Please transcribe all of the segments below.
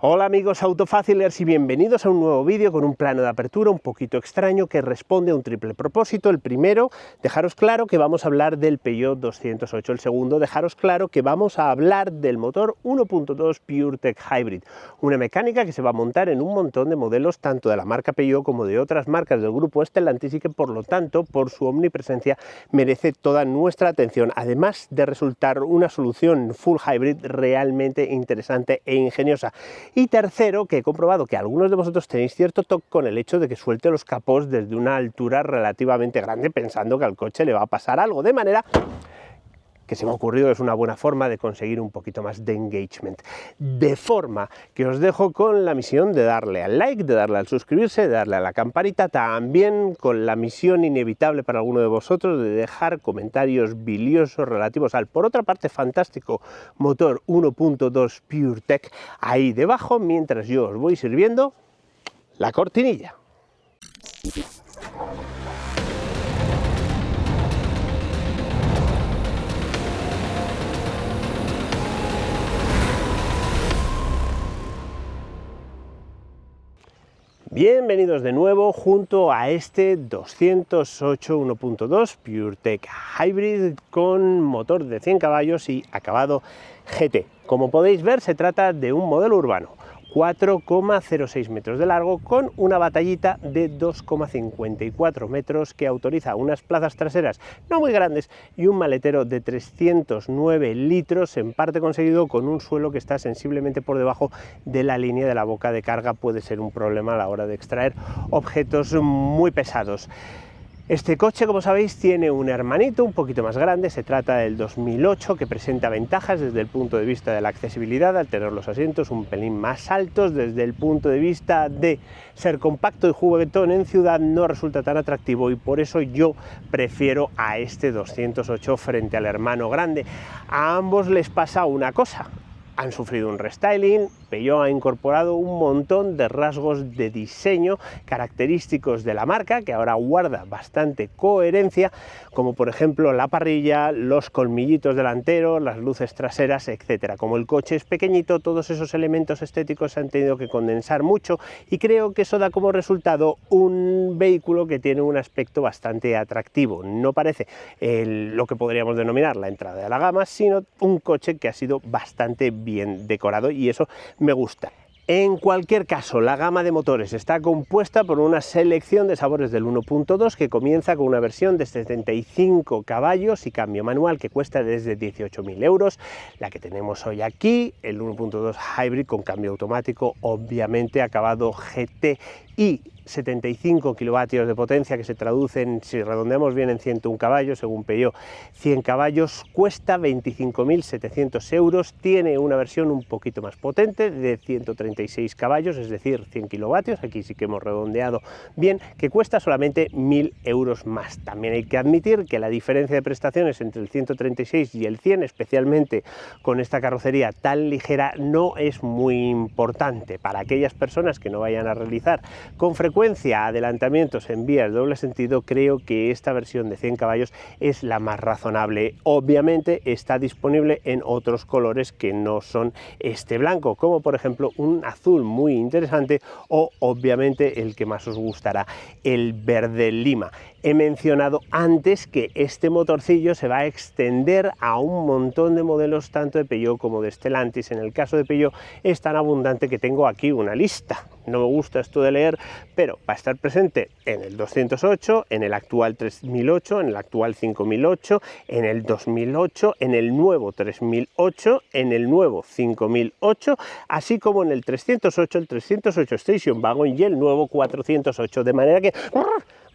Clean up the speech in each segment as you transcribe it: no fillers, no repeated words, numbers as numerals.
Hola amigos autofacilers y bienvenidos a un nuevo vídeo con un plano de apertura un poquito extraño que responde a un triple propósito. El primero, dejaros claro que vamos a hablar del Peugeot 208. El segundo, dejaros claro que vamos a hablar del motor 1.2 PureTech Hybrid, una mecánica que se va a montar en un montón de modelos tanto de la marca Peugeot como de otras marcas del grupo Stellantis y que por lo tanto, por su omnipresencia, merece toda nuestra atención, además de resultar una solución full hybrid realmente interesante e ingeniosa. Y tercero, que he comprobado que algunos de vosotros tenéis cierto toque con el hecho de que suelte los capós desde una altura relativamente grande pensando que al coche le va a pasar algo, de manera que se me ha ocurrido es una buena forma de conseguir un poquito más de engagement. De forma que os dejo con la misión de darle al like, de darle al suscribirse, de darle a la campanita, también con la misión inevitable para alguno de vosotros de dejar comentarios biliosos relativos al, por otra parte, fantástico motor 1.2 PureTech ahí debajo, mientras yo os voy sirviendo la cortinilla. Bienvenidos de nuevo junto a este 208 1.2 PureTech Hybrid con motor de 100 caballos y acabado GT. Como podéis ver, se trata de un modelo urbano, 4,06 metros de largo con una batallita de 2,54 metros que autoriza unas plazas traseras no muy grandes y un maletero de 309 litros, en parte conseguido con un suelo que está sensiblemente por debajo de la línea de la boca de carga. Puede ser un problema a la hora de extraer objetos muy pesados. Este coche, como sabéis, tiene un hermanito un poquito más grande, se trata del 2008, que presenta ventajas desde el punto de vista de la accesibilidad, al tener los asientos un pelín más altos. Desde el punto de vista de ser compacto y juguetón en ciudad no resulta tan atractivo y por eso yo prefiero a este 208 frente al hermano grande. A ambos les pasa una cosa: han sufrido un restyling. Peugeot ha incorporado un montón de rasgos de diseño característicos de la marca que ahora guarda bastante coherencia, como por ejemplo la parrilla, los colmillitos delanteros, las luces traseras, etcétera. Como el coche es pequeñito, todos esos elementos estéticos se han tenido que condensar mucho y creo que eso da como resultado un vehículo que tiene un aspecto bastante atractivo. No parece lo que podríamos denominar la entrada de la gama, sino un coche que ha sido bastante bien decorado y eso me gusta. En cualquier caso, la gama de motores está compuesta por una selección de sabores del 1.2 que comienza con una versión de 75 caballos y cambio manual que cuesta desde 18.000 euros. La que tenemos hoy aquí, el 1.2 Hybrid con cambio automático, obviamente acabado GT y 75 kilovatios de potencia, que se traducen, si redondeamos bien, en 101 caballos, según Peugeot 100 caballos, cuesta 25.700 euros, tiene una versión un poquito más potente de 136 caballos, es decir, 100 kilovatios, aquí sí que hemos redondeado bien, que cuesta solamente 1.000 euros más. También hay que admitir que la diferencia de prestaciones entre el 136 y el 100, especialmente con esta carrocería tan ligera, no es muy importante. Para aquellas personas que no vayan a realizar con frecuencia adelantamientos en vías de doble sentido, creo que esta versión de 100 caballos es la más razonable. Obviamente está disponible en otros colores que no son este blanco, como por ejemplo un azul muy interesante o obviamente el que más os gustará, el verde lima. He mencionado antes que este motorcillo se va a extender a un montón de modelos tanto de Peugeot como de Stellantis. En el caso de Peugeot es tan abundante que tengo aquí una lista. No me gusta esto de leer, pero va a estar presente en el 208, en el actual 3008, en el actual 5008, en el 2008, en el nuevo 3008, en el nuevo 5008, así como en el 308, el 308 Station Wagon y el nuevo 408, de manera que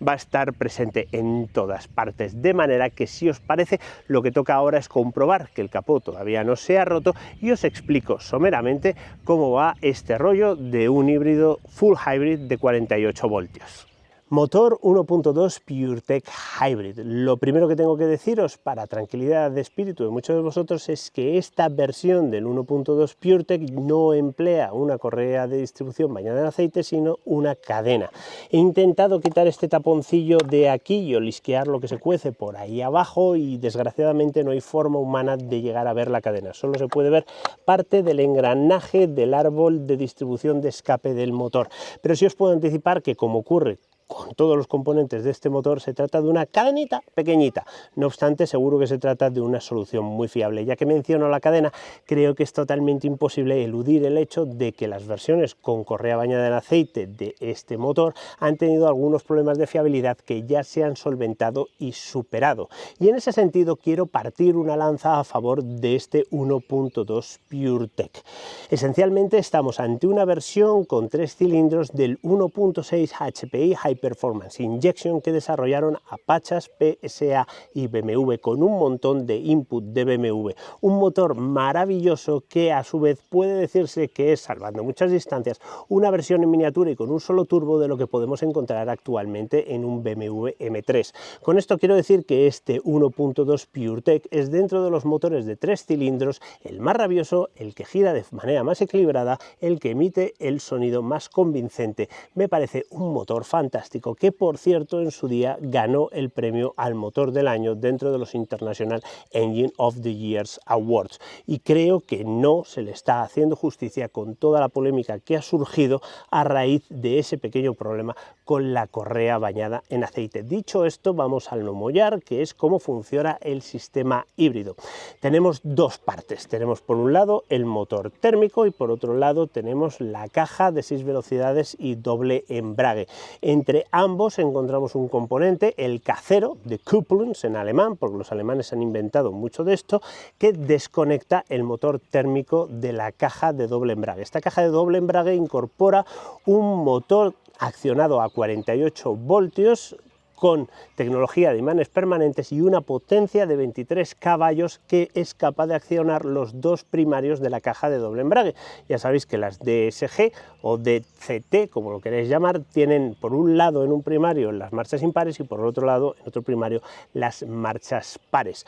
va a estar presente en todas partes, de manera que si os parece, lo que toca ahora es comprobar que el capó todavía no se ha roto y os explico someramente cómo va este rollo de un híbrido full hybrid de 48 voltios. Motor 1.2 PureTech Hybrid. Lo primero que tengo que deciros, para tranquilidad de espíritu de muchos de vosotros, es que esta versión del 1.2 PureTech no emplea una correa de distribución bañada en aceite, sino una cadena. He intentado quitar este taponcillo de aquí y olisquear lo que se cuece por ahí abajo, y desgraciadamente no hay forma humana de llegar a ver la cadena. Solo se puede ver parte del engranaje del árbol de distribución de escape del motor. Pero sí os puedo anticipar que, como ocurre con todos los componentes de este motor, se trata de una cadenita pequeñita. No obstante, seguro que se trata de una solución muy fiable. Ya que menciono la cadena, creo que es totalmente imposible eludir el hecho de que las versiones con correa bañada en aceite de este motor han tenido algunos problemas de fiabilidad que ya se han solventado y superado. Y en ese sentido quiero partir una lanza a favor de este 1.2 PureTech. Esencialmente estamos ante una versión con 3 cilindros del 1.6 HPI High Performance Injection que desarrollaron Apache, PSA y BMW, con un montón de input de BMW. Un motor maravilloso que a su vez puede decirse que es, salvando muchas distancias, una versión en miniatura y con un solo turbo de lo que podemos encontrar actualmente en un BMW M3. Con esto quiero decir que este 1.2 PureTech es, dentro de los motores de 3 cilindros, el más rabioso, el que gira de manera más equilibrada, el que emite el sonido más convincente. Me parece un motor fantástico, que por cierto en su día ganó el premio al motor del año dentro de los International Engine of the Years Awards, y creo que no se le está haciendo justicia con toda la polémica que ha surgido a raíz de ese pequeño problema con la correa bañada en aceite. Dicho esto, vamos al no mollar, que es cómo funciona el sistema híbrido. Tenemos dos partes. Tenemos por un lado el motor térmico y por otro lado tenemos la caja de 6 velocidades y doble embrague. Entre ambos encontramos un componente, el K0 de Kupplungs en alemán, porque los alemanes han inventado mucho de esto, que desconecta el motor térmico de la caja de doble embrague. Esta caja de doble embrague incorpora un motor accionado a 48 voltios con tecnología de imanes permanentes y una potencia de 23 caballos que es capaz de accionar los dos primarios de la caja de doble embrague. Ya sabéis que las DSG o DCT, como lo queréis llamar, tienen por un lado en un primario las marchas impares y por otro lado en otro primario las marchas pares.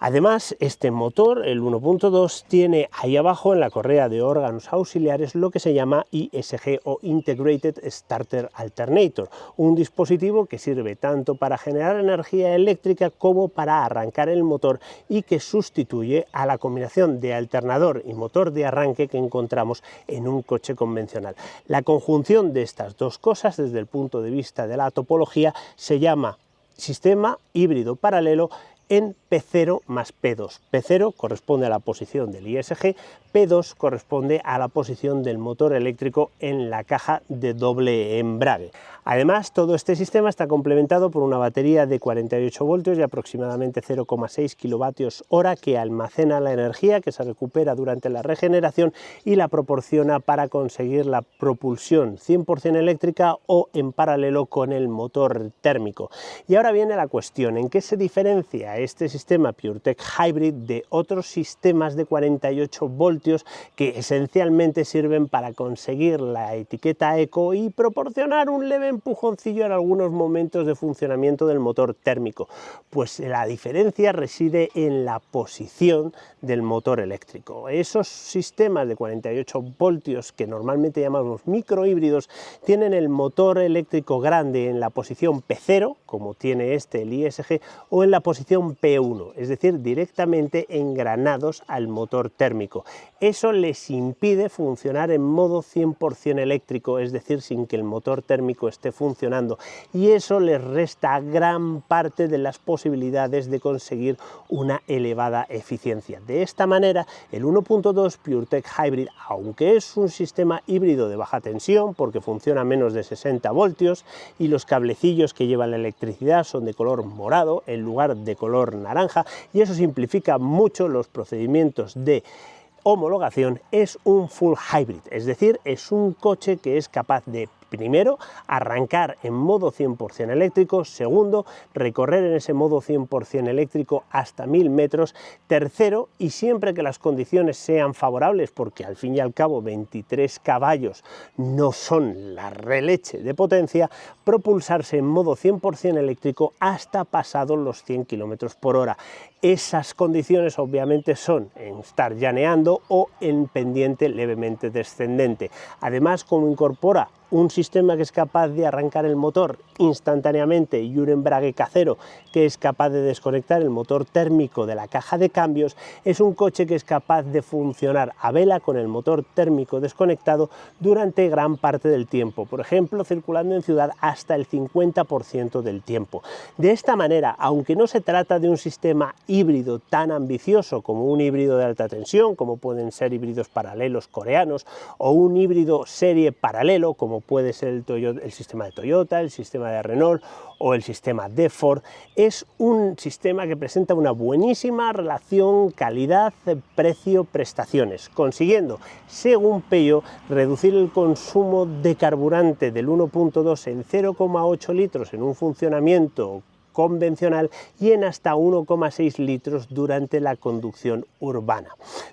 Además, este motor, el 1.2, tiene ahí abajo en la correa de órganos auxiliares lo que se llama ISG o Integrated Starter Alternator, un dispositivo que sirve tanto para generar energía eléctrica como para arrancar el motor y que sustituye a la combinación de alternador y motor de arranque que encontramos en un coche convencional. La conjunción de estas dos cosas, desde el punto de vista de la topología, se llama sistema híbrido paralelo en P0 más P2. P0 corresponde a la posición del ISG, P2 corresponde a la posición del motor eléctrico en la caja de doble embrague. Además, todo este sistema está complementado por una batería de 48 voltios y aproximadamente 0,6 kilovatios hora que almacena la energía que se recupera durante la regeneración y la proporciona para conseguir la propulsión 100% eléctrica o en paralelo con el motor térmico. Y ahora viene la cuestión: ¿en qué se diferencia este sistema PureTech Hybrid de otros sistemas de 48 voltios que esencialmente sirven para conseguir la etiqueta eco y proporcionar un leve empujoncillo en algunos momentos de funcionamiento del motor térmico? Pues la diferencia reside en la posición del motor eléctrico. Esos sistemas de 48 voltios que normalmente llamamos microhíbridos tienen el motor eléctrico grande en la posición P0, como tiene este el ISG, o en la posición P1, es decir, directamente engranados al motor térmico. Eso les impide funcionar en modo 100% eléctrico, es decir, sin que el motor térmico esté funcionando, y eso les resta gran parte de las posibilidades de conseguir una elevada eficiencia. De esta manera, el 1.2 PureTech Hybrid, aunque es un sistema híbrido de baja tensión porque funciona a menos de 60 voltios y los cablecillos que llevan la electricidad son de color morado en lugar de color naranja, y eso simplifica mucho los procedimientos de homologación, es un full hybrid, es decir, es un coche que es capaz de Primero, arrancar en modo 100% eléctrico. Segundo, recorrer en ese modo 100% eléctrico hasta 1000 metros. Tercero, y siempre que las condiciones sean favorables, porque al fin y al cabo 23 caballos no son la releche de potencia, propulsarse en modo 100% eléctrico hasta pasados los 100 km por hora. Esas condiciones obviamente son en estar llaneando o en pendiente levemente descendente. Además, como incorpora un sistema que es capaz de arrancar el motor instantáneamente y un embrague casero que es capaz de desconectar el motor térmico de la caja de cambios, es un coche que es capaz de funcionar a vela con el motor térmico desconectado durante gran parte del tiempo, por ejemplo, circulando en ciudad hasta el 50% del tiempo. De esta manera, aunque no se trata de un sistema híbrido tan ambicioso como un híbrido de alta tensión, como pueden ser híbridos paralelos coreanos, o un híbrido serie paralelo, como puede ser el sistema de Toyota, el sistema de Renault o el sistema de Ford, es un sistema que presenta una buenísima relación calidad-precio-prestaciones, consiguiendo, según Peugeot, reducir el consumo de carburante del 1.2 en 0,8 litros en un funcionamiento convencional y en hasta 1,6 litros durante la conducción urbana.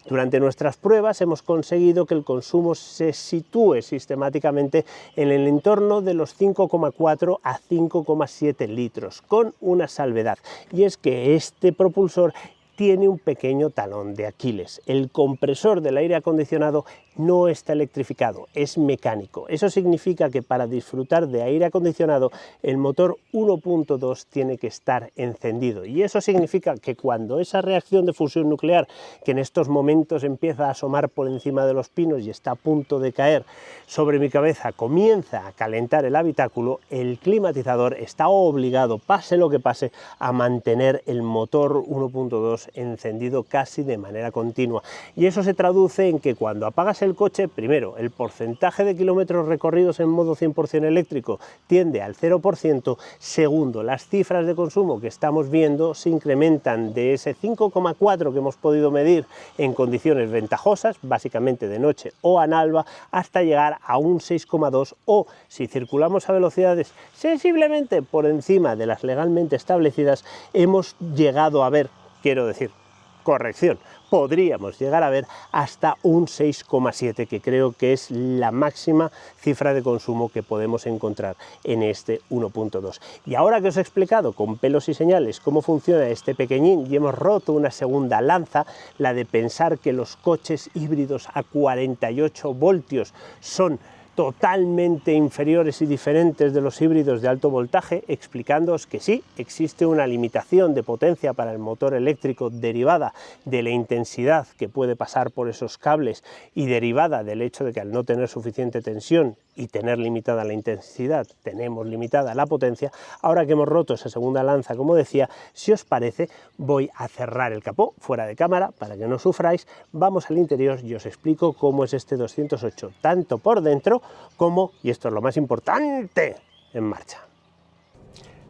Durante nuestras pruebas hemos conseguido que el consumo se sitúe sistemáticamente en el entorno de los 5,4 a 5,7 litros, con una salvedad, y es que este propulsor tiene un pequeño talón de Aquiles. El compresor del aire acondicionado no está electrificado, es mecánico. Eso significa que para disfrutar de aire acondicionado el motor 1.2 tiene que estar encendido, y eso significa que cuando esa reacción de fusión nuclear, que en estos momentos empieza a asomar por encima de los pinos y está a punto de caer sobre mi cabeza, comienza a calentar el habitáculo, el climatizador está obligado, pase lo que pase, a mantener el motor 1.2 encendido casi de manera continua, y eso se traduce en que cuando apagas el coche, primero, el porcentaje de kilómetros recorridos en modo 100% eléctrico tiende al 0%, segundo, las cifras de consumo que estamos viendo se incrementan de ese 5,4 que hemos podido medir en condiciones ventajosas, básicamente de noche o en alba, hasta llegar a un 6,2, o si circulamos a velocidades sensiblemente por encima de las legalmente establecidas, hemos llegado a ver, quiero decir, corrección, podríamos llegar a ver hasta un 6,7, que creo que es la máxima cifra de consumo que podemos encontrar en este 1.2. Y ahora que os he explicado con pelos y señales cómo funciona este pequeñín y hemos roto una segunda lanza, la de pensar que los coches híbridos a 48 voltios son totalmente inferiores y diferentes de los híbridos de alto voltaje, explicándoos que sí, existe una limitación de potencia para el motor eléctrico derivada de la intensidad que puede pasar por esos cables y derivada del hecho de que al no tener suficiente tensión y tener limitada la intensidad, tenemos limitada la potencia. Ahora que hemos roto esa segunda lanza, como decía, si os parece, voy a cerrar el capó fuera de cámara para que no sufráis, vamos al interior y os explico cómo es este 208, tanto por dentro como, y esto es lo más importante, en marcha.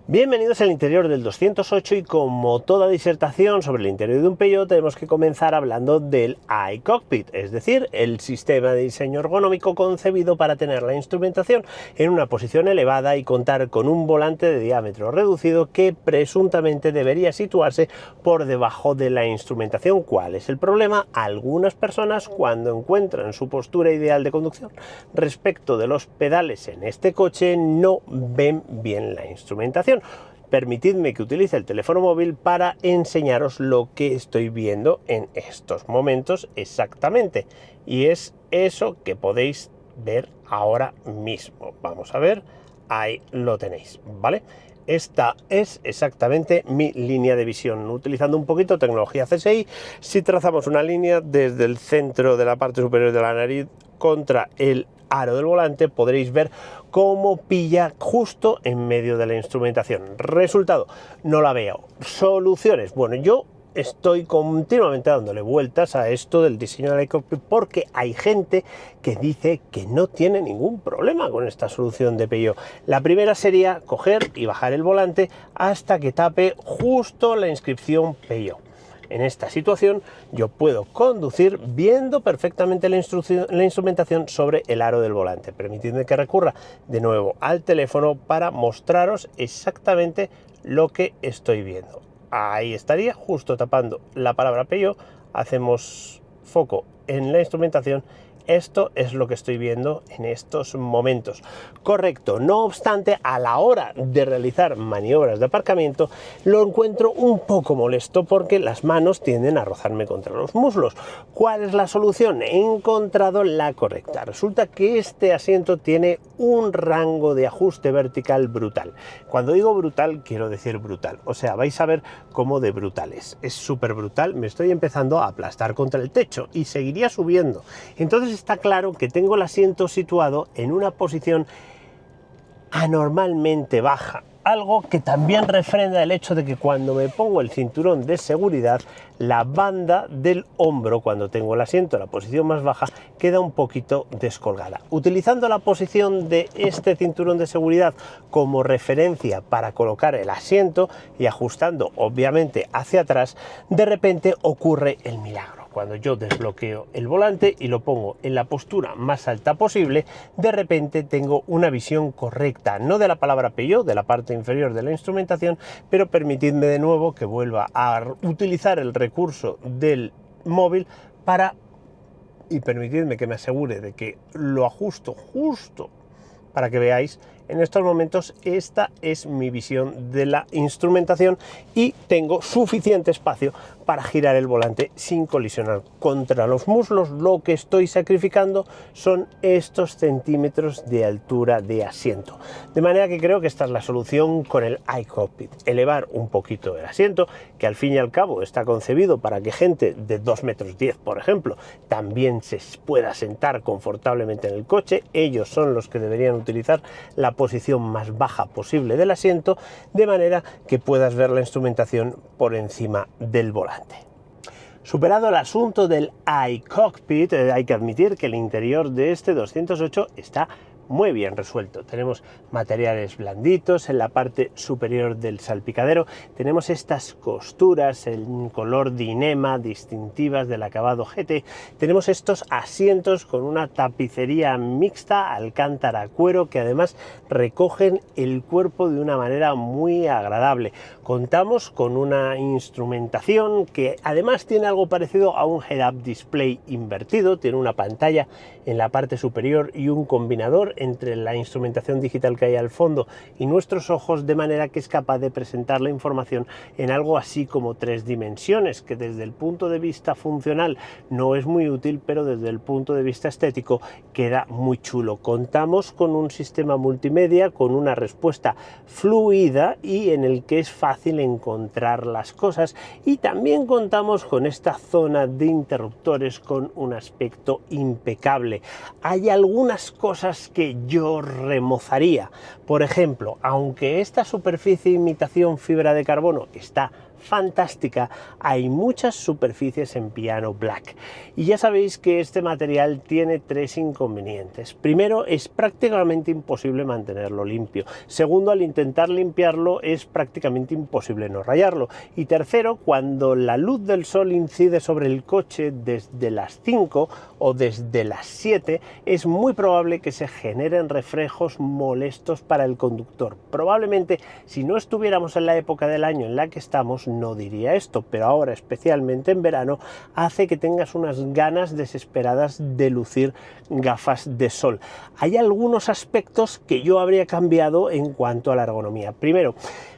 Bienvenidos al interior del 208, y como toda disertación sobre el interior de un Peugeot tenemos que comenzar hablando del iCockpit, es decir, el sistema de diseño ergonómico concebido para tener la instrumentación en una posición elevada y contar con un volante de diámetro reducido que presuntamente debería situarse por debajo de la instrumentación. ¿Cuál es el problema? Algunas personas, cuando encuentran su postura ideal de conducción respecto de los pedales en este coche, no ven bien la instrumentación. Permitidme que utilice el teléfono móvil para enseñaros lo que estoy viendo en estos momentos exactamente, y es eso que podéis ver ahora mismo. Vamos a ver, ahí lo tenéis, ¿vale? Esta es exactamente mi línea de visión, utilizando un poquito tecnología CSI. Si trazamos una línea desde el centro de la parte superior de la nariz contra el aro del volante, podréis ver cómo pilla justo en medio de la instrumentación. Resultado, no la veo. Soluciones, bueno, yo estoy continuamente dándole vueltas a esto del diseño del iCockpit porque hay gente que dice que no tiene ningún problema con esta solución de Peugeot. La primera sería coger y bajar el volante hasta que tape justo la inscripción Peugeot. En esta situación yo puedo conducir viendo perfectamente la instrumentación sobre el aro del volante. Permitidme que recurra de nuevo al teléfono para mostraros exactamente lo que estoy viendo. Ahí estaría, justo tapando la palabra Peugeot. Hacemos foco en la instrumentación. Esto es lo que estoy viendo en estos momentos. Correcto, no obstante, a la hora de realizar maniobras de aparcamiento lo encuentro un poco molesto porque las manos tienden a rozarme contra los muslos. ¿Cuál es la solución? He encontrado la correcta. Resulta que este asiento tiene un rango de ajuste vertical brutal. Cuando digo brutal, quiero decir brutal. O sea, vais a ver cómo de brutal es. Es súper brutal. Me estoy empezando a aplastar contra el techo y seguiría subiendo. Entonces está claro que tengo el asiento situado en una posición anormalmente baja, algo que también refrenda el hecho de que cuando me pongo el cinturón de seguridad, la banda del hombro, cuando tengo el asiento en la posición más baja, queda un poquito descolgada. Utilizando la posición de este cinturón de seguridad como referencia para colocar el asiento y ajustando obviamente hacia atrás, de repente ocurre el milagro. Cuando yo desbloqueo el volante y lo pongo en la postura más alta posible, de repente tengo una visión correcta, no de la palabra Peugeot, de la parte inferior de la instrumentación, pero permitidme de nuevo que vuelva a utilizar el recurso del móvil y permitidme que me asegure de que lo ajusto justo para que veáis. En estos momentos esta es mi visión de la instrumentación y tengo suficiente espacio para girar el volante sin colisionar contra los muslos. Lo que estoy sacrificando son estos centímetros de altura de asiento. De manera que creo que esta es la solución con el iCockpit. Elevar un poquito el asiento, que al fin y al cabo está concebido para que gente de 2,10 metros, por ejemplo, también se pueda sentar confortablemente en el coche. Ellos son los que deberían utilizar la posición más baja posible del asiento, de manera que puedas ver la instrumentación por encima del volante. Superado el asunto del iCockpit, hay que admitir que el interior de este 208 está muy bien resuelto. Tenemos materiales blanditos en la parte superior del salpicadero, tenemos estas costuras en color dinema distintivas del acabado GT, tenemos estos asientos con una tapicería mixta alcántara cuero que además recogen el cuerpo de una manera muy agradable. Contamos con una instrumentación que además tiene algo parecido a un head-up display invertido, tiene una pantalla en la parte superior y un combinador entre la instrumentación digital que hay al fondo y nuestros ojos, de manera que es capaz de presentar la información en algo así como 3 dimensiones, que desde el punto de vista funcional no es muy útil, pero desde el punto de vista estético queda muy chulo. Contamos con un sistema multimedia con una respuesta fluida y en el que es fácil encontrar las cosas, y también contamos con esta zona de interruptores con un aspecto impecable. Hay algunas cosas que yo remozaría. Por ejemplo, aunque esta superficie imitación fibra de carbono está fantástica, hay muchas superficies en piano black y ya sabéis que este material tiene 3 inconvenientes. Primero, es prácticamente imposible mantenerlo limpio. Segundo, al intentar limpiarlo es prácticamente imposible no rayarlo. Y tercero, cuando la luz del sol incide sobre el coche desde las 5 o desde las 7, es muy probable que se generen reflejos molestos para el conductor. Probablemente, si no estuviéramos en la época del año en la que estamos, no diría esto, pero ahora, especialmente en verano, hace que tengas unas ganas desesperadas de lucir gafas de sol. Hay algunos aspectos que yo habría cambiado en cuanto a la ergonomía. Primero,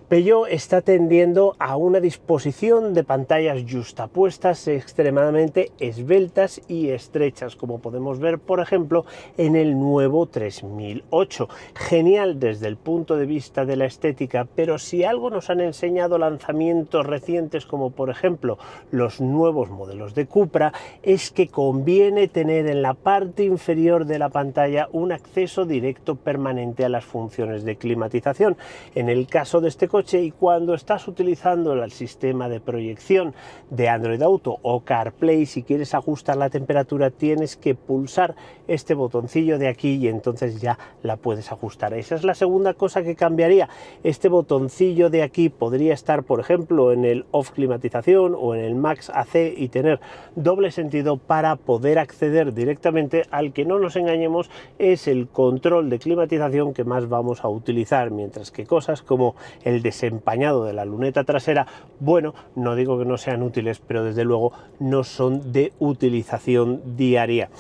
Peugeot está tendiendo a una disposición de pantallas yuxtapuestas extremadamente esbeltas y estrechas, como podemos ver, por ejemplo, en el nuevo 3008. Genial desde el punto de vista de la estética, pero si algo nos han enseñado lanzamientos recientes, como por ejemplo los nuevos modelos de Cupra, es que conviene tener en la parte inferior de la pantalla un acceso directo permanente a las funciones de climatización. En el caso de este coche, coche, y cuando estás utilizando el sistema de proyección de Android Auto o CarPlay, si quieres ajustar la temperatura tienes que pulsar este botoncillo de aquí y entonces ya la puedes ajustar. Esa es la segunda cosa que cambiaría. Este botoncillo de aquí podría estar, por ejemplo, en el Off Climatización o en el Max AC y tener doble sentido para poder acceder directamente al que, no nos engañemos, es el control de climatización que más vamos a utilizar, mientras que cosas como el desempañado de la luneta trasera, bueno, no digo que no sean útiles, pero desde luego no son de utilización diaria.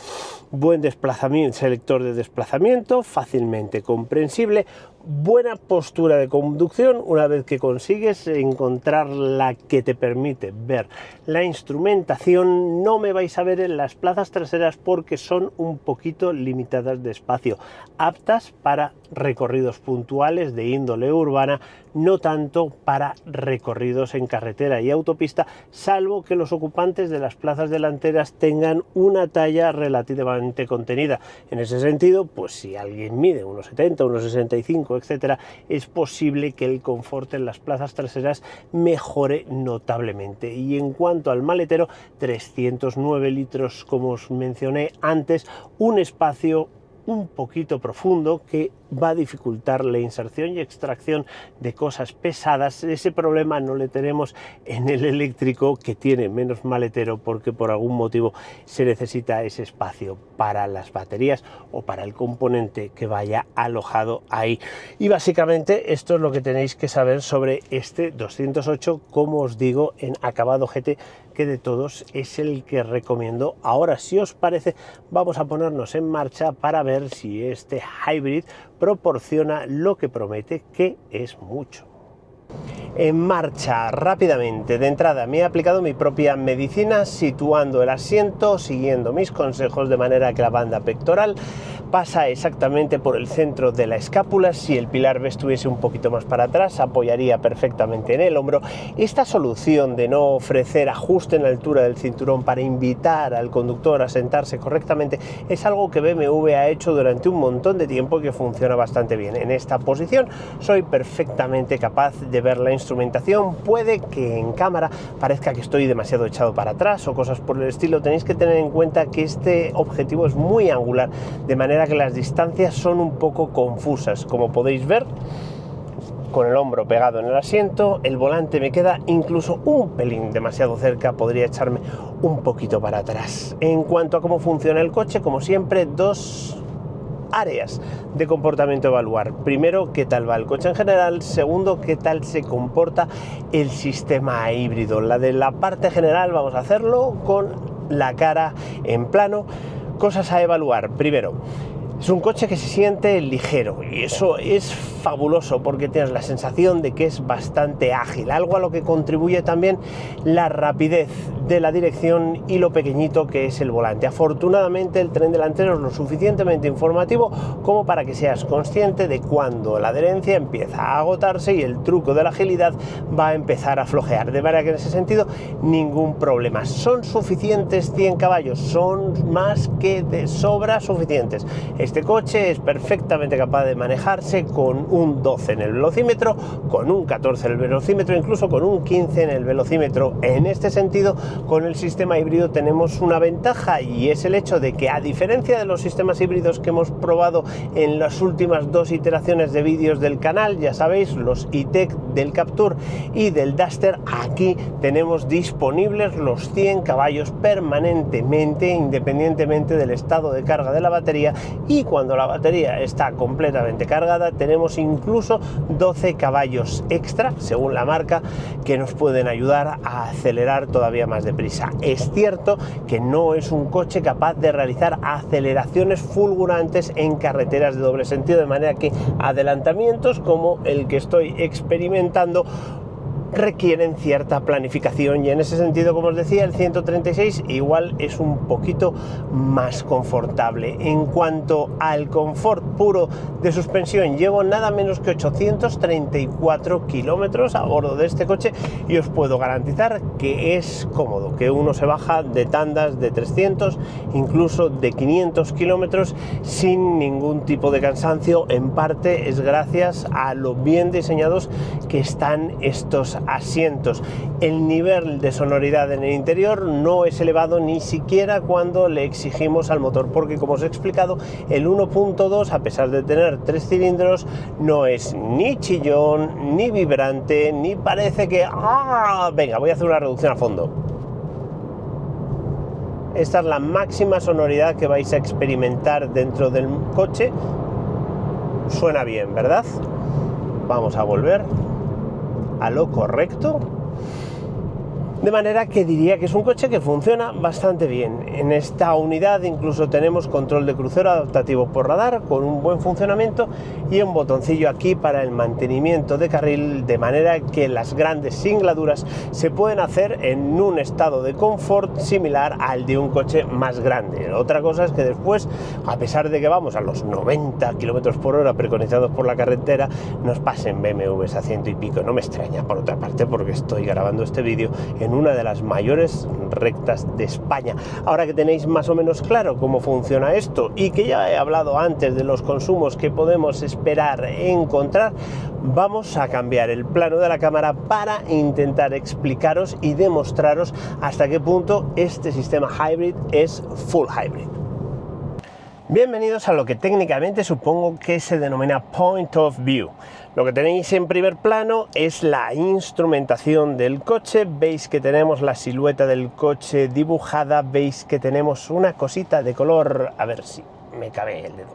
Buen desplazamiento, selector de desplazamiento, fácilmente comprensible, buena postura de conducción. Una vez que consigues encontrar la que te permite ver la instrumentación, no me vais a ver en las plazas traseras porque son un poquito limitadas de espacio, aptas para recorridos puntuales de índole urbana, no tanto para recorridos en carretera y autopista, salvo que los ocupantes de las plazas delanteras tengan una talla relativamente contenida. En ese sentido, pues si alguien mide unos 70, unos 65, etcétera, es posible que el confort en las plazas traseras mejore notablemente. Y en cuanto al maletero, 309 litros, como os mencioné antes, un espacio un poquito profundo que va a dificultar la inserción y extracción de cosas pesadas. Ese problema no le tenemos en el eléctrico, que tiene menos maletero porque por algún motivo se necesita ese espacio para las baterías o para el componente que vaya alojado ahí. Y básicamente esto es lo que tenéis que saber sobre este 208, como os digo, en acabado GT, que de todos es el que recomiendo. Ahora, si os parece, vamos a ponernos en marcha para ver si este hybrid proporciona lo que promete, que es mucho. En marcha rápidamente. De entrada me he aplicado mi propia medicina, situando el asiento, siguiendo mis consejos, de manera que la banda pectoral pasa exactamente por el centro de la escápula. Si el pilar B estuviese un poquito más para atrás, apoyaría perfectamente en el hombro. Esta solución de no ofrecer ajuste en la altura del cinturón para invitar al conductor a sentarse correctamente es algo que BMW ha hecho durante un montón de tiempo y que funciona bastante bien. En esta posición soy perfectamente capaz de ver la instrumentación. Puede que en cámara parezca que estoy demasiado echado para atrás o cosas por el estilo. Tenéis que tener en cuenta que este objetivo es muy angular, de manera que las distancias son un poco confusas. Como podéis ver, con el hombro pegado en el asiento, el volante me queda incluso un pelín demasiado cerca, podría echarme un poquito para atrás. En cuanto a cómo funciona el coche, como siempre, dos áreas de comportamiento a evaluar. Primero, qué tal va el coche en general. Segundo, qué tal se comporta el sistema híbrido. La de la parte general vamos a hacerlo con la cara en plano. Cosas a evaluar. Primero, es un coche que se siente ligero y eso es fabuloso porque tienes la sensación de que es bastante ágil, algo a lo que contribuye también la rapidez de la dirección y lo pequeñito que es el volante. Afortunadamente el tren delantero es lo suficientemente informativo como para que seas consciente de cuando la adherencia empieza a agotarse y el truco de la agilidad va a empezar a flojear, de manera que en ese sentido ningún problema. ¿Son suficientes 100 caballos? Son más que de sobra suficientes. Este coche es perfectamente capaz de manejarse con un 12 en el velocímetro, con un 14 en el velocímetro, incluso con un 15 en el velocímetro. En este sentido, con el sistema híbrido tenemos una ventaja, y es el hecho de que, a diferencia de los sistemas híbridos que hemos probado en las últimas dos iteraciones de vídeos del canal, ya sabéis, los e-Tech del Captur y del Duster, aquí tenemos disponibles los 100 caballos permanentemente, independientemente del estado de carga de la batería, y cuando la batería está completamente cargada tenemos incluso 12 caballos extra, según la marca, que nos pueden ayudar a acelerar todavía más deprisa. Es cierto que no es un coche capaz de realizar aceleraciones fulgurantes en carreteras de doble sentido, de manera que adelantamientos como el que estoy experimentando requieren cierta planificación, y en ese sentido, como os decía, el 136 igual es un poquito más confortable. En cuanto al confort puro de suspensión, llevo nada menos que 834 kilómetros a bordo de este coche y os puedo garantizar que es cómodo, que uno se baja de tandas de 300, incluso de 500 kilómetros sin ningún tipo de cansancio. En parte es gracias a lo bien diseñados que están estos asientos. El nivel de sonoridad en el interior no es elevado ni siquiera cuando le exigimos al motor, porque como os he explicado, el 1.2, a pesar de tener 3 cilindros, no es ni chillón, ni vibrante, ni parece que venga, voy a hacer una reducción a fondo. Esta es la máxima sonoridad que vais a experimentar dentro del coche. Suena bien, ¿verdad? Vamos a volver a lo correcto. De manera que diría que es un coche que funciona bastante bien. En esta unidad incluso tenemos control de crucero adaptativo por radar con un buen funcionamiento y un botoncillo aquí para el mantenimiento de carril, de manera que las grandes singladuras se pueden hacer en un estado de confort similar al de un coche más grande. Otra cosa es que después, a pesar de que vamos a los 90 km por hora preconizados por la carretera, nos pasen BMWs a 100 y pico. No me extraña, por otra parte, porque estoy grabando este vídeo en una de las mayores rectas de España. Ahora que tenéis más o menos claro cómo funciona esto y que ya he hablado antes de los consumos que podemos esperar encontrar, vamos a cambiar el plano de la cámara para intentar explicaros y demostraros hasta qué punto este sistema hybrid es full hybrid. Bienvenidos a lo que técnicamente supongo que se denomina Point of View. Lo que tenéis en primer plano es la instrumentación del coche. Veis que tenemos la silueta del coche dibujada, veis que tenemos una cosita de color, a ver si me cabe el dedo,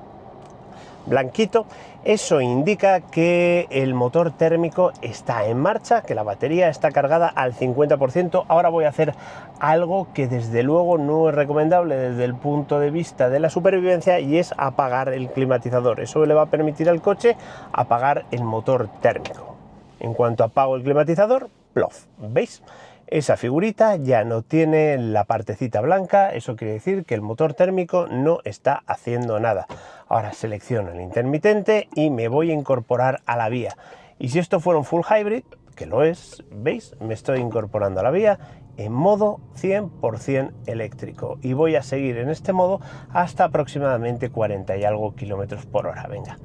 blanquito. Eso indica que el motor térmico está en marcha, que la batería está cargada al 50%. Ahora voy a hacer algo que desde luego no es recomendable desde el punto de vista de la supervivencia, y es apagar el climatizador. Eso le va a permitir al coche apagar el motor térmico. En cuanto apago el climatizador, plof, ¿veis? Esa figurita ya no tiene la partecita blanca, eso quiere decir que el motor térmico no está haciendo nada. Ahora selecciono el intermitente y me voy a incorporar a la vía. Y si esto fuera un full hybrid, que lo es, ¿veis? Me estoy incorporando a la vía en modo 100% eléctrico y voy a seguir en este modo hasta aproximadamente 40 y algo kilómetros por hora. Venga.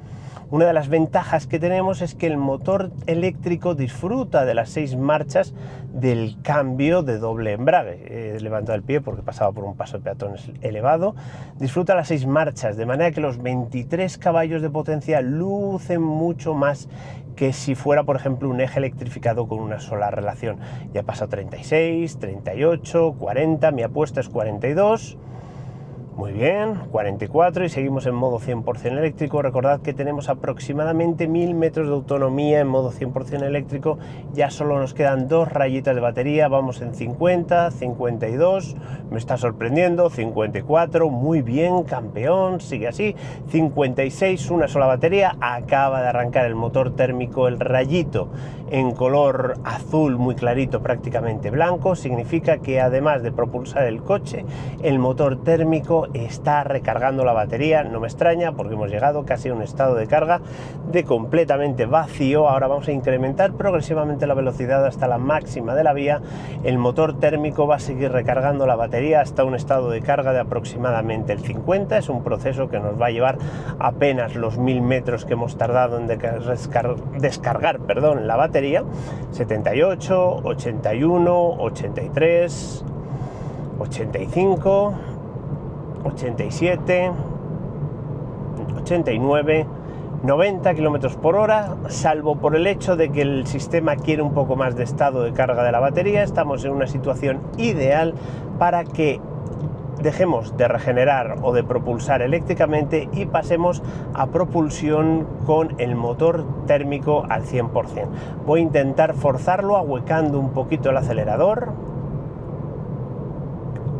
Una de las ventajas que tenemos es que el motor eléctrico disfruta de las 6 marchas del cambio de doble embrague. He levantado el pie porque pasaba por un paso de peatones elevado. Disfruta las 6 marchas, de manera que los 23 caballos de potencia lucen mucho más que si fuera, por ejemplo, un eje electrificado con una sola relación. Ya pasa 36, 38, 40, mi apuesta es 42. Muy bien, 44 y seguimos en modo 100% eléctrico. Recordad que tenemos aproximadamente 1000 metros de autonomía en modo 100% eléctrico. Ya solo nos quedan 2 rayitas de batería. Vamos en 50, 52, me está sorprendiendo, 54, muy bien, campeón, sigue así. 56, una sola batería. Acaba de arrancar el motor térmico, el rayito en color azul muy clarito, prácticamente blanco. Significa que además de propulsar el coche, el motor térmico está recargando la batería. No me extraña, porque hemos llegado casi a un estado de carga de completamente vacío. Ahora vamos a incrementar progresivamente la velocidad hasta la máxima de la vía. El motor térmico va a seguir recargando la batería hasta un estado de carga de aproximadamente el 50. Es un proceso que nos va a llevar apenas los 1000 metros que hemos tardado en descargar la batería. 78, 81, 83, 85, 87, 89, 90 km por hora, salvo por el hecho de que el sistema quiere un poco más de estado de carga de la batería. Estamos en una situación ideal para que dejemos de regenerar o de propulsar eléctricamente y pasemos a propulsión con el motor térmico al 100%. Voy a intentar forzarlo ahuecando un poquito el acelerador.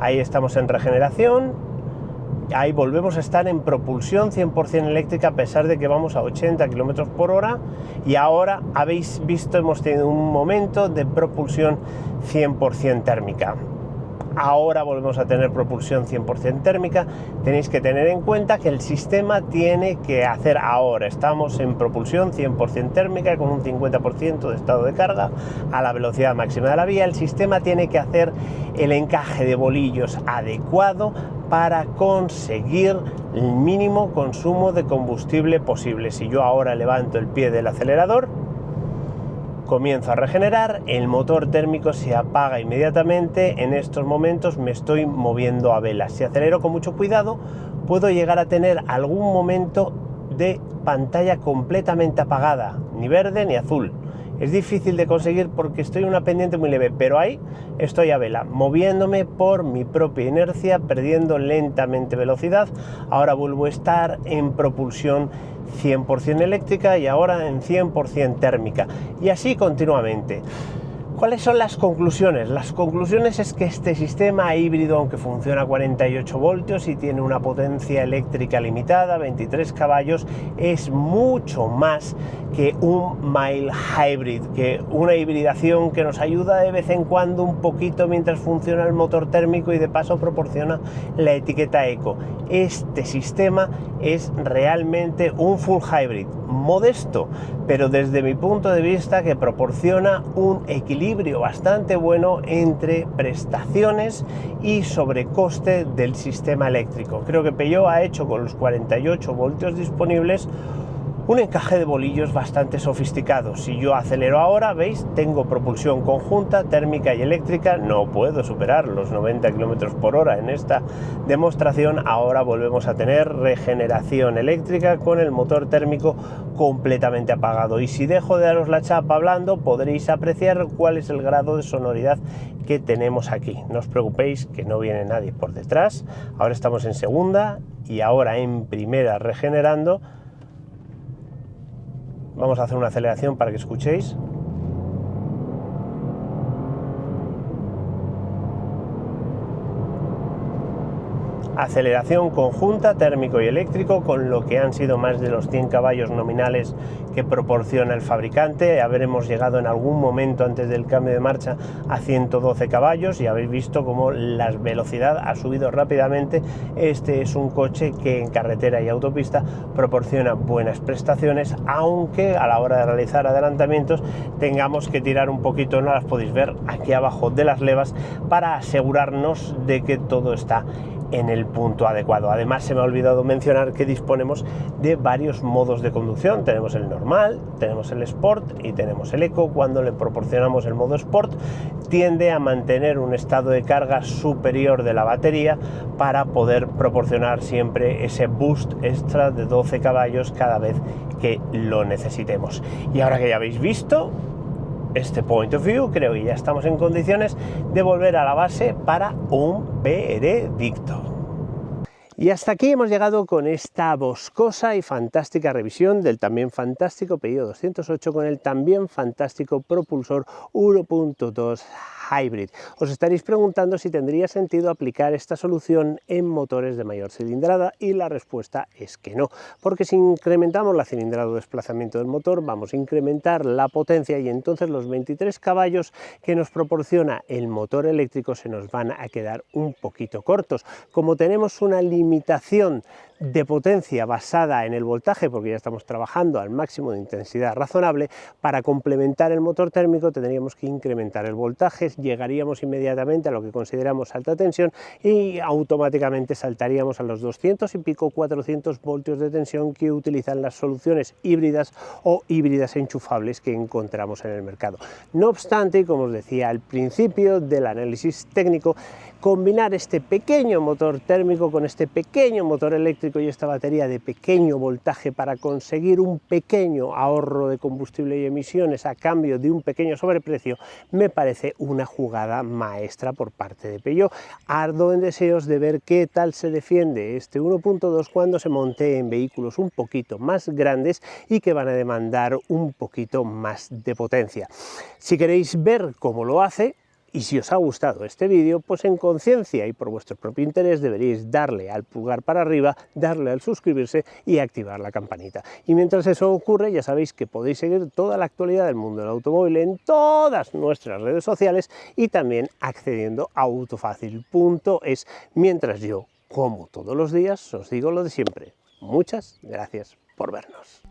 Ahí estamos en regeneración. ahí volvemos a estar en propulsión 100% eléctrica, a pesar de que vamos a 80 km por hora, y ahora habéis visto, hemos tenido un momento de propulsión 100% térmica. Ahora volvemos a tener propulsión 100% térmica. Tenéis que tener en cuenta que el sistema tiene que hacer, ahora estamos en propulsión 100% térmica con un 50% de estado de carga a la velocidad máxima de la vía. El sistema tiene que hacer el encaje de bolillos adecuado para conseguir el mínimo consumo de combustible posible. Si yo ahora levanto el pie del acelerador, comienzo a regenerar, el motor térmico se apaga inmediatamente. En estos momentos me estoy moviendo a vela. Si acelero con mucho cuidado, puedo llegar a tener algún momento de pantalla completamente apagada, ni verde ni azul. Es difícil de conseguir porque estoy en una pendiente muy leve, pero ahí estoy a vela, moviéndome por mi propia inercia, perdiendo lentamente velocidad. Ahora vuelvo a estar en propulsión 100% eléctrica y ahora en 100% térmica, y así continuamente. ¿Cuáles son las conclusiones? Las conclusiones es que este sistema híbrido, aunque funciona a 48 voltios y tiene una potencia eléctrica limitada, 23 caballos, es mucho más que un mild hybrid, que una hibridación que nos ayuda de vez en cuando un poquito mientras funciona el motor térmico y de paso proporciona la etiqueta eco. Este sistema es realmente un full hybrid, modesto, pero desde mi punto de vista que proporciona un equilibrio bastante bueno entre prestaciones y sobrecoste del sistema eléctrico. Creo que Peugeot ha hecho con los 48 voltios disponibles un encaje de bolillos bastante sofisticado. Si yo acelero ahora, veis, tengo propulsión conjunta, térmica y eléctrica, no puedo superar los 90 km por hora en esta demostración. Ahora volvemos a tener regeneración eléctrica con el motor térmico completamente apagado, y si dejo de daros la chapa hablando, podréis apreciar cuál es el grado de sonoridad que tenemos aquí. No os preocupéis que no viene nadie por detrás. Ahora estamos en segunda y ahora en primera regenerando. Vamos a hacer una aceleración para que escuchéis. Aceleración conjunta, térmico y eléctrico, con lo que han sido más de los 100 caballos nominales que proporciona el fabricante. Habremos llegado en algún momento antes del cambio de marcha a 112 caballos y habéis visto cómo la velocidad ha subido rápidamente. Este es un coche que en carretera y autopista proporciona buenas prestaciones, aunque a la hora de realizar adelantamientos tengamos que tirar un poquito, no las podéis ver aquí abajo, de las levas, para asegurarnos de que todo está en el punto adecuado. Además, se me ha olvidado mencionar que disponemos de varios modos de conducción. Tenemos el normal, tenemos el Sport y tenemos el Eco. Cuando le proporcionamos el modo Sport, tiende a mantener un estado de carga superior de la batería para poder proporcionar siempre ese boost extra de 12 caballos cada vez que lo necesitemos. Y ahora que ya habéis visto este point of view, creo que ya estamos en condiciones de volver a la base para un veredicto. Y hasta aquí hemos llegado con esta boscosa y fantástica revisión del también fantástico Peugeot 208 con el también fantástico propulsor 1.2 Hybrid. Os estaréis preguntando si tendría sentido aplicar esta solución en motores de mayor cilindrada, y la respuesta es que no, porque si incrementamos la cilindrada o desplazamiento del motor vamos a incrementar la potencia, y entonces los 23 caballos que nos proporciona el motor eléctrico se nos van a quedar un poquito cortos. Como tenemos una limitación de potencia basada en el voltaje, porque ya estamos trabajando al máximo de intensidad razonable, para complementar el motor térmico tendríamos que incrementar el voltaje, llegaríamos inmediatamente a lo que consideramos alta tensión y automáticamente saltaríamos a los 200 y pico, 400 voltios de tensión que utilizan las soluciones híbridas o híbridas enchufables que encontramos en el mercado. No obstante, como os decía al principio del análisis técnico, combinar este pequeño motor térmico con este pequeño motor eléctrico y esta batería de pequeño voltaje para conseguir un pequeño ahorro de combustible y emisiones a cambio de un pequeño sobreprecio me parece una jugada maestra por parte de Peugeot. Ardo en deseos de ver qué tal se defiende este 1.2 cuando se monte en vehículos un poquito más grandes y que van a demandar un poquito más de potencia. Si queréis ver cómo lo hace, Y si os ha gustado este vídeo, pues en conciencia y por vuestro propio interés deberéis darle al pulgar para arriba, darle al suscribirse y activar la campanita. Y mientras eso ocurre, ya sabéis que podéis seguir toda la actualidad del mundo del automóvil en todas nuestras redes sociales y también accediendo a autofacil.es, mientras yo, como todos los días, os digo lo de siempre. Muchas gracias por vernos.